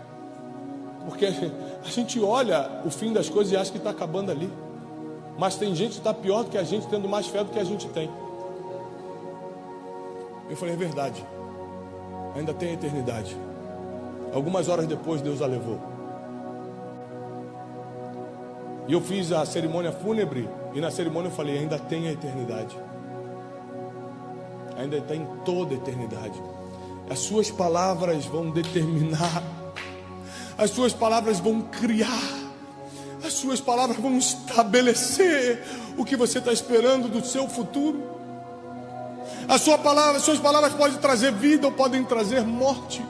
porque a gente olha o fim das coisas e acha que está acabando ali, mas tem gente que está pior do que a gente, tendo mais fé do que a gente tem. Eu falei: é verdade, ainda tem eternidade. Algumas horas depois Deus a levou. E eu fiz a cerimônia fúnebre, e na cerimônia eu falei: ainda tem a eternidade, ainda está em toda a eternidade. As suas palavras vão determinar, as suas palavras vão criar, as suas palavras vão estabelecer o que você está esperando do seu futuro. As suas palavras podem trazer vida ou podem trazer morte.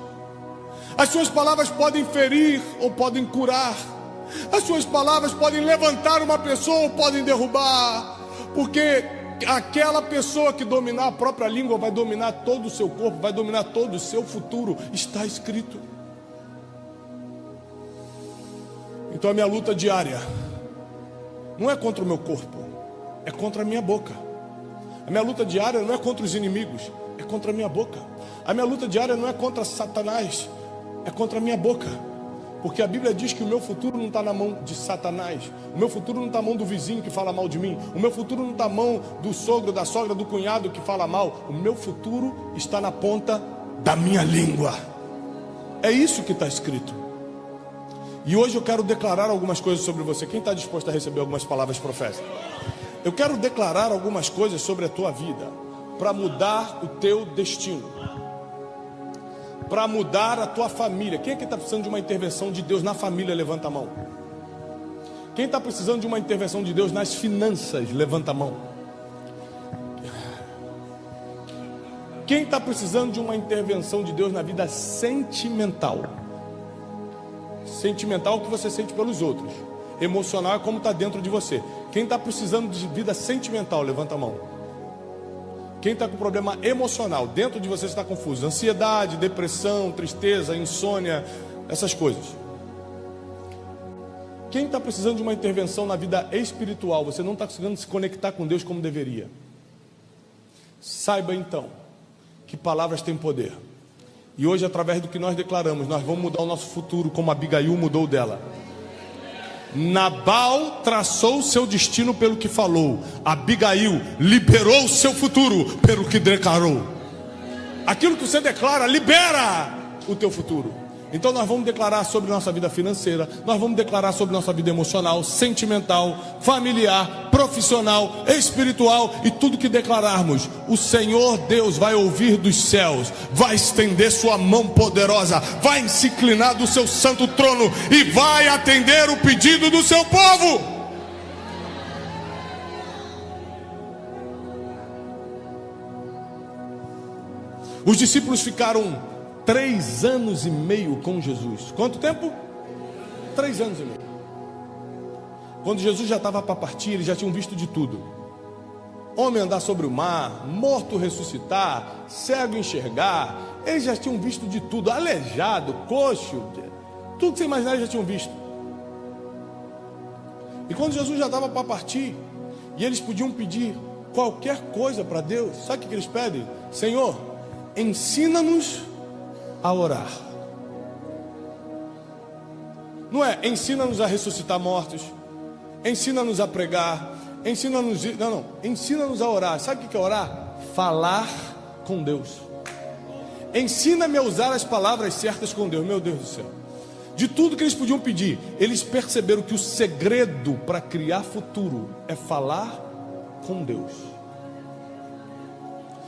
As suas palavras podem ferir ou podem curar. As suas palavras podem levantar uma pessoa ou podem derrubar, porque aquela pessoa que dominar a própria língua vai dominar todo o seu corpo, vai dominar todo o seu futuro. Está escrito. Então a minha luta diária não é contra o meu corpo, é contra a minha boca. A minha luta diária não é contra os inimigos, é contra a minha boca. A minha luta diária não é contra Satanás, é contra a minha boca. Porque a Bíblia diz que o meu futuro não está na mão de Satanás. O meu futuro não está na mão do vizinho que fala mal de mim. O meu futuro não está na mão do sogro, da sogra, do cunhado que fala mal. O meu futuro está na ponta da minha língua. É isso que está escrito. E hoje eu quero declarar algumas coisas sobre você. Quem está disposto a receber algumas palavras proféticas? Eu quero declarar algumas coisas sobre a tua vida, para mudar o teu destino, para mudar a tua família. Quem é que está precisando de uma intervenção de Deus na família? Levanta a mão. Quem está precisando de uma intervenção de Deus nas finanças? Levanta a mão. Quem está precisando de uma intervenção de Deus na vida sentimental? Sentimental é o que você sente pelos outros. Emocional é como está dentro de você. Quem está precisando de vida sentimental? Levanta a mão. Quem está com problema emocional, dentro de você está confuso, ansiedade, depressão, tristeza, insônia, essas coisas. Quem está precisando de uma intervenção na vida espiritual, você não está conseguindo se conectar com Deus como deveria. Saiba então que palavras têm poder. E hoje, através do que nós declaramos, nós vamos mudar o nosso futuro, como Abigail mudou o dela. Nabal traçou o seu destino pelo que falou. Abigail liberou o seu futuro pelo que declarou. Aquilo que você declara, libera o teu futuro. Então nós vamos declarar sobre nossa vida financeira, nós vamos declarar sobre nossa vida emocional, sentimental, familiar, profissional, espiritual, e tudo que declararmos, o Senhor Deus vai ouvir dos céus, vai estender sua mão poderosa, vai se inclinar do seu santo trono e vai atender o pedido do seu povo. Os discípulos ficaram 3 anos e meio com Jesus. Quanto tempo? 3 anos e meio. Quando Jesus já estava para partir, eles já tinham visto de tudo: homem andar sobre o mar, morto ressuscitar, cego enxergar. Eles já tinham visto de tudo, aleijado, coxo, tudo que você imaginar eles já tinham visto. E quando Jesus já estava para partir, e eles podiam pedir qualquer coisa para Deus, sabe o que eles pedem? Senhor, ensina-nos a orar. Não é ensina-nos a ressuscitar mortos, ensina-nos a pregar, ensina-nos, não, ensina-nos a orar. Sabe o que é orar? Falar com Deus. Ensina-me a usar as palavras certas com Deus. Meu Deus do céu, de tudo que eles podiam pedir, eles perceberam que o segredo para criar futuro é falar com Deus.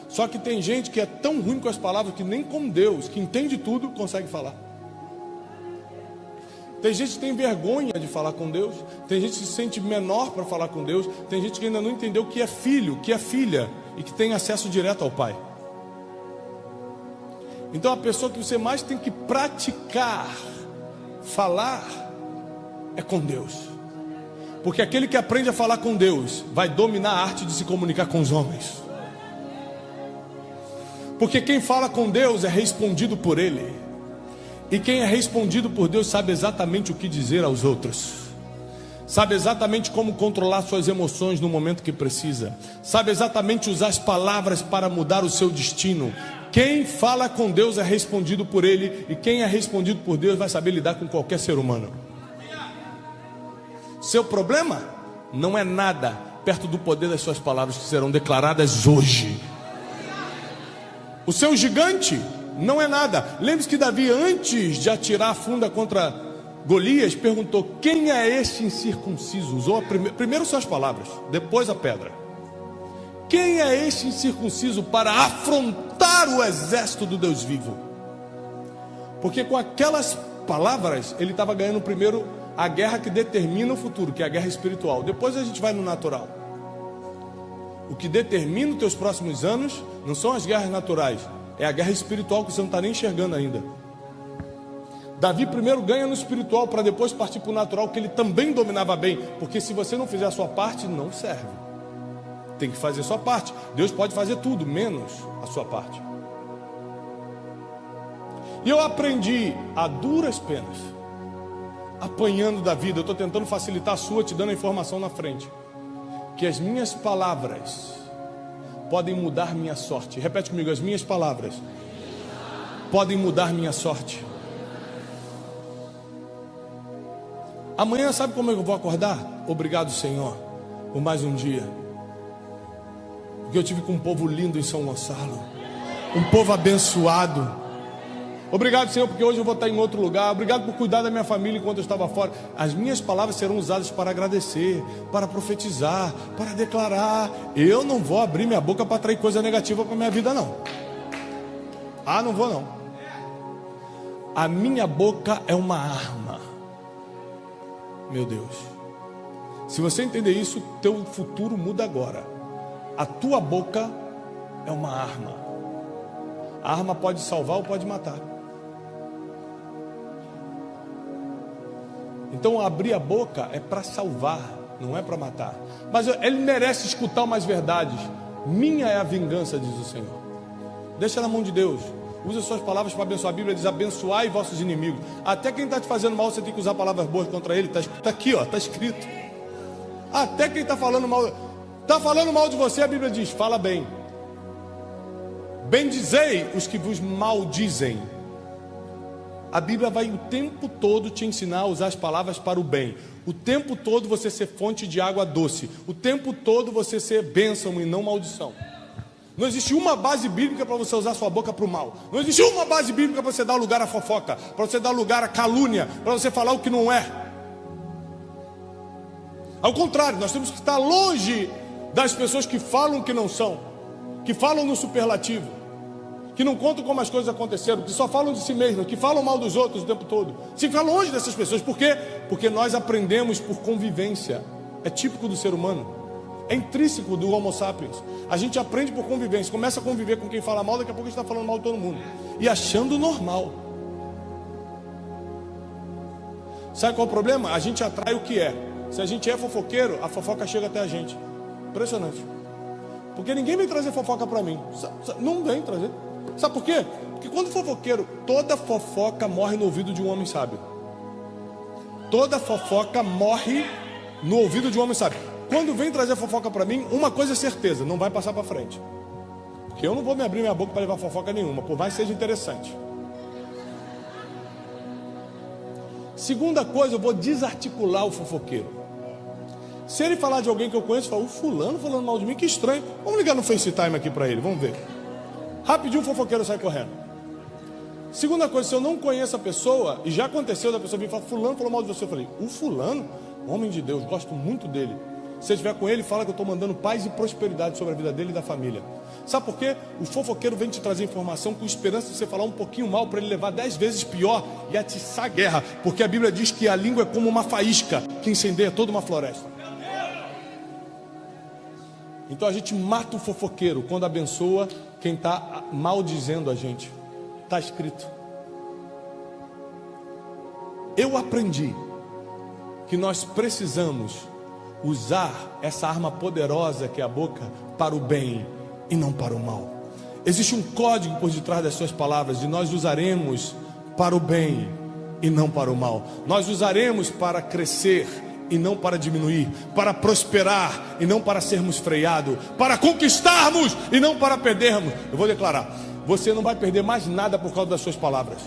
Só que tem gente que é tão ruim com as palavras que nem com Deus, que entende tudo, consegue falar. Tem gente que tem vergonha de falar com Deus. Tem gente que se sente menor para falar com Deus. Tem gente que ainda não entendeu que é filho, que é filha, e que tem acesso direto ao Pai. Então a pessoa que você mais tem que praticar falar é com Deus. Porque aquele que aprende a falar com Deus vai dominar a arte de se comunicar com os homens. Porque quem fala com Deus é respondido por Ele. E quem é respondido por Deus sabe exatamente o que dizer aos outros. Sabe exatamente como controlar suas emoções no momento que precisa. Sabe exatamente usar as palavras para mudar o seu destino. Quem fala com Deus é respondido por Ele. E quem é respondido por Deus vai saber lidar com qualquer ser humano. Seu problema não é nada perto do poder das suas palavras que serão declaradas hoje. O seu gigante não é nada. Lembre-se que Davi, antes de atirar a funda contra Golias, perguntou: quem é este incircunciso? Usou primeiro suas palavras, depois a pedra. Quem é este incircunciso para afrontar o exército do Deus vivo? Porque com aquelas palavras ele estava ganhando primeiro a guerra que determina o futuro, que é a guerra espiritual. Depois a gente vai no natural. O que determina os teus próximos anos não são as guerras naturais, é a guerra espiritual que você não está nem enxergando ainda. Davi primeiro ganha no espiritual para depois partir para o natural, que ele também dominava bem. Porque se você não fizer a sua parte, não serve. Tem que fazer a sua parte. Deus pode fazer tudo, menos a sua parte. E eu aprendi a duras penas, apanhando da vida. Eu estou tentando facilitar a sua, te dando a informação na frente, que as minhas palavras podem mudar minha sorte. Repete comigo: as minhas palavras podem mudar minha sorte. Amanhã sabe como eu vou acordar? Obrigado, Senhor, por mais um dia. Porque eu tive com um povo lindo em São Gonçalo, um povo abençoado. Obrigado, Senhor, porque hoje eu vou estar em outro lugar. Obrigado por cuidar da minha família enquanto eu estava fora. As minhas palavras serão usadas para agradecer, para profetizar, para declarar. Eu não vou abrir minha boca para atrair coisa negativa para a minha vida, não. Não vou, não. A minha boca é uma arma. Meu Deus. Se você entender isso, teu futuro muda agora. A tua boca é uma arma. A arma pode salvar ou pode matar. Então abrir a boca é para salvar, não é para matar. Mas ele merece escutar umas verdades. Minha é a vingança, diz o Senhor. Deixa na mão de Deus. Usa suas palavras para abençoar. A Bíblia diz: abençoai vossos inimigos. Até quem está te fazendo mal, você tem que usar palavras boas contra ele. Está aqui, está escrito. Até quem está falando mal de você, a Bíblia diz: fala bem. Bendizei os que vos maldizem. A Bíblia vai o tempo todo te ensinar a usar as palavras para o bem. O tempo todo você ser fonte de água doce. O tempo todo você ser bênção e não maldição. Não existe uma base bíblica para você usar sua boca para o mal. Não existe uma base bíblica para você dar lugar à fofoca, para você dar lugar à calúnia, para você falar o que não é. Ao contrário, nós temos que estar longe das pessoas que falam que não são, que falam no superlativo, que não contam como as coisas aconteceram, que só falam de si mesmos, que falam mal dos outros o tempo todo. Se fica longe dessas pessoas. Por quê? Porque nós aprendemos por convivência. É típico do ser humano. É intrínseco do Homo sapiens. A gente aprende por convivência. Começa a conviver com quem fala mal, daqui a pouco a gente está falando mal de todo mundo. E achando normal. Sabe qual é o problema? A gente atrai o que é. Se a gente é fofoqueiro, a fofoca chega até a gente. Impressionante. Porque ninguém vem trazer fofoca para mim. Não vem trazer. Sabe por quê? Porque quando fofoqueiro, toda fofoca morre no ouvido de um homem sábio. Toda fofoca morre no ouvido de um homem sábio. Quando vem trazer fofoca para mim, uma coisa é certeza, não vai passar para frente. Porque eu não vou me abrir minha boca para levar fofoca nenhuma, por mais que seja interessante. Segunda coisa, eu vou desarticular o fofoqueiro. Se ele falar de alguém que eu conheço, fala, o fulano falando mal de mim, que estranho. Vamos ligar no FaceTime aqui para ele, vamos ver. Rapidinho o fofoqueiro sai correndo. Segunda coisa, se eu não conheço a pessoa, e já aconteceu da pessoa vir e falar, fulano falou mal de você, eu falei, o fulano, homem de Deus, gosto muito dele. Se você estiver com ele, fala que eu estou mandando paz e prosperidade sobre a vida dele e da família. Sabe por quê? O fofoqueiro vem te trazer informação com esperança de você falar um pouquinho mal para ele levar 10 vezes pior e atiçar a guerra. Porque a Bíblia diz que a língua é como uma faísca que incendeia toda uma floresta. Então a gente mata o fofoqueiro quando abençoa quem está maldizendo a gente. Está escrito. Eu aprendi que nós precisamos usar essa arma poderosa que é a boca para o bem e não para o mal. Existe um código por detrás das suas palavras, e nós usaremos para o bem e não para o mal. Nós usaremos para crescer e não para diminuir, para prosperar e não para sermos freados, para conquistarmos e não para perdermos. Eu vou declarar, você não vai perder mais nada por causa das suas palavras.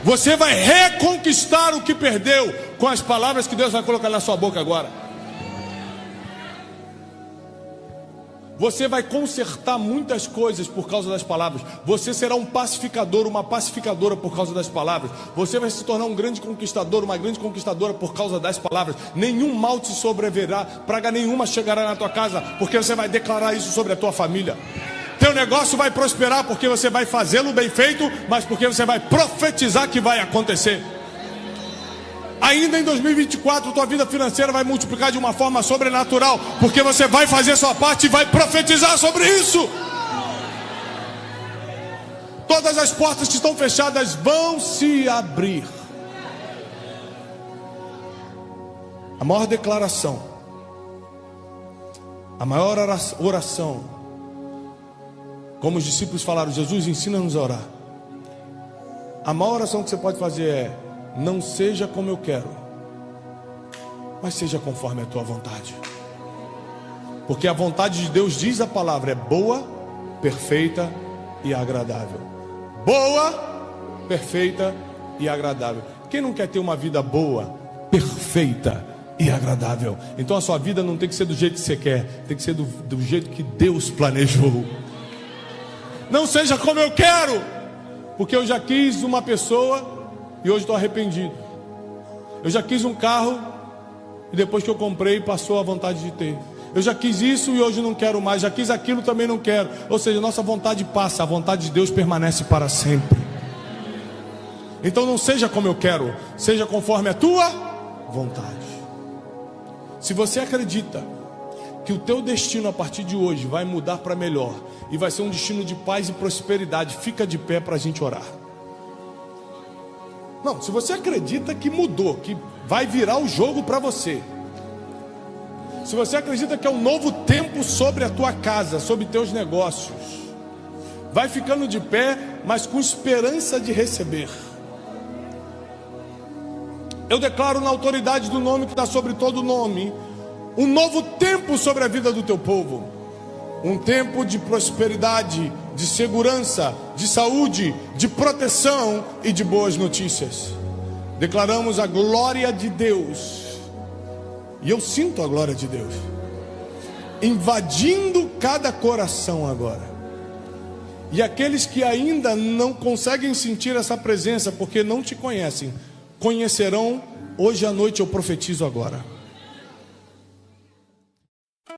Você vai reconquistar o que perdeu com as palavras que Deus vai colocar na sua boca agora. Você vai consertar muitas coisas por causa das palavras. Você será um pacificador, uma pacificadora por causa das palavras. Você vai se tornar um grande conquistador, uma grande conquistadora por causa das palavras. Nenhum mal te sobrevirá, praga nenhuma chegará na tua casa, porque você vai declarar isso sobre a tua família. Teu negócio vai prosperar porque você vai fazê-lo bem feito, mas porque você vai profetizar que vai acontecer. Ainda em 2024, tua vida financeira vai multiplicar de uma forma sobrenatural, porque você vai fazer sua parte e vai profetizar sobre isso. Todas as portas que estão fechadas vão se abrir. A maior declaração, a maior oração, como os discípulos falaram, Jesus ensina-nos a orar. A maior oração que você pode fazer é: não seja como eu quero, mas seja conforme a tua vontade. Porque a vontade de Deus, diz a palavra, é boa, perfeita e agradável. Boa, perfeita e agradável. Quem não quer ter uma vida boa, perfeita e agradável? Então a sua vida não tem que ser do jeito que você quer, tem que ser do jeito que Deus planejou. Não seja como eu quero, porque eu já quis uma pessoa e hoje estou arrependido. Eu já quis um carro e depois que eu comprei passou a vontade de ter. Eu já quis isso e hoje não quero mais. Já quis aquilo, também não quero. Ou seja, nossa vontade passa, a vontade de Deus permanece para sempre. Então não seja como eu quero, seja conforme a tua vontade. Se você acredita que o teu destino a partir de hoje vai mudar para melhor e vai ser um destino de paz e prosperidade, fica de pé para a gente orar. Não, se você acredita que mudou, que vai virar o jogo para você, se você acredita que é um novo tempo sobre a tua casa, sobre teus negócios, vai ficando de pé, mas com esperança de receber. Eu declaro na autoridade do nome que está sobre todo nome, um novo tempo sobre a vida do teu povo. Um tempo de prosperidade, de segurança, de saúde, de proteção e de boas notícias. Declaramos a glória de Deus. E eu sinto a glória de Deus. invadindo cada coração agora. E aqueles que ainda não conseguem sentir essa presença porque não te conhecem, conhecerão hoje à noite, eu profetizo agora.